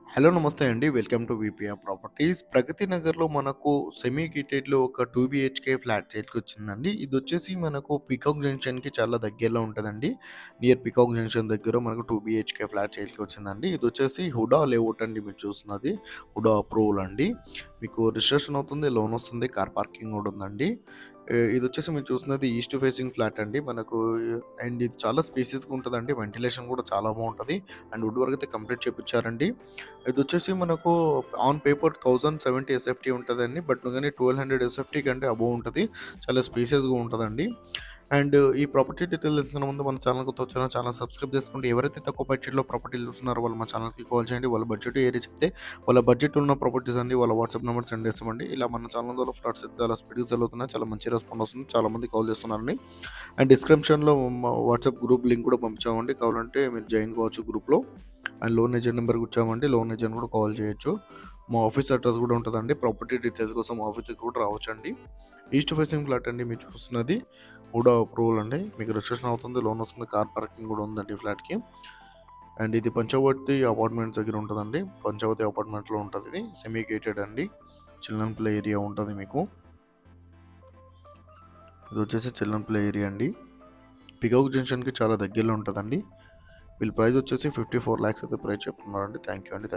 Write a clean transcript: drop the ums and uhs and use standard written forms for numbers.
Hello నమస్తే అండి. Welcome to VPR Properties. Pragathi నగర్‌లో మనకు సెమీ గేటెడ్‌లో ఒక 2 బీహెచ్‌కే ఫ్లాట్ సేల్‌కొచ్చిందండి. ఇదొచ్చేసి మనకు పీకాక్ జంక్షన్‌కి చాలా దగ్గరలో ఉంటదండి. నియర్ పీకాక్ జంక్షన్ దగ్గర మనకు 2 బీహెచ్‌కే ఫ్లాట్ సేల్‌కొచ్చిందండి. ఇదొచ్చేసి హుడా లేఅవుట్ అండి మీరు చూస్తున్నది. హుడా అప్రూవల్ అండి. మీకు రిజిస్ట్రేషన్ అవుతుంది, లోన్ వస్తుంది, కార్ పార్కింగ్ కూడా ఉందండి. ఇదొచ్చేసి మీరు చూస్తున్నది ఈస్ట్ ఫేసింగ్ ఫ్లాట్ అండి. మనకు అండ్ ఇది చాలా స్పేసియస్‌గా ఉంటదండి. వెంటిలేషన్ కూడా చాలా బావుంటది. అండ్ వుడ్ వర్క్ అయితే కంప్లీట్ చేపిచ్చారండి. ఇదొచ్చేసి మనకు ఆన్ పేపర్ 1070 ఎస్ఎఫ్టీ ఉంటదండి. బట్ గాని 1200 ఎస్ఎఫ్టీ కంటే అబోవ్ ఉంటది. చాలా స్పేసియస్‌గా ఉంటదండి. అండ్ ఈ ప్రాపర్టీ డీటెయిల్స్ తెలుసుకునే ముందు మన ఛానల్ కొత్త వచ్చారో ఛానల్ సబ్స్క్రైబ్ చేసుకోండి. ఎవరైతే తక్కువ బడ్జెట్‌లో ప్రాపర్టీలు చూస్తున్నారో వాళ్ళు మా ఛానల్‌కి కాల్ చేయండి. వాళ్ళ బడ్జెట్ ఏరియా చెప్తే వాళ్ళ బడ్జెట్ ఉన్న ప్రాపర్టీస్ అన్ని వాళ్ళ వాట్సాప్ నెంబర్ సెండ్ చేస్తామండి. ఇలా మన ఛానల్ ద్వారా ఫ్లాట్స్ చాలా స్పీడ్‌గా సెల్ అవుతున్నాయి. చాలా మంచి రెస్పాండ్ వస్తుంది. చాలా మంది కాల్ చేస్తున్నారండి. అండ్ డిస్క్రిప్షన్‌లో మా వాట్సాప్ గ్రూప్ లింక్ కూడా పంపించామండి. కావాలంటే మీరు జాయిన్ కావచ్చు గ్రూప్‌లో. అండ్ లోన్ ఏజెంట్ నెంబర్‌కి ఇచ్చామండి. లోన్ ఏజెంట్ కూడా కాల్ చేయొచ్చు. మా ఆఫీస్ అడ్రస్ కూడా ఉంటదండి. ప్రాపర్టీ డీటెయిల్స్ కోసం ఆఫీస్‌కి కూడా రావచ్చండి. ఈస్ట్ ఫేసింగ్ ఫ్లాట్ అండి మీరు చూస్తున్నది. హుడా అప్రూవల్ అండి. మీకు రిజిస్ట్రేషన్ అవుతుంది, లోన్ వస్తుంది, కార్ పార్కింగ్ కూడా ఉందండి ఫ్లాట్‌కి. అండ్ ఇది పంచవటి అపార్ట్మెంట్స్ దగ్గర ఉంటదండి. పంచవటి అపార్ట్మెంట్‌లో ఉంటది ఇది. సెమీ గేటెడ్ అండి. చిల్డ్రన్ ప్లే ఏరియా ఉంటది మీకు. ఇదొచ్చేసి చిల్డ్రన్ ప్లే ఏరియా అండి. పికాక్ జంక్షన్‌కి చాలా దగ్గరలో ఉంటదండి. వీళ్ళ ప్రైస్ వచ్చేసి 54 లాక్స్ అయితే ప్రైస్ చెప్తున్నారండి. థ్యాంక్ యూ అండి.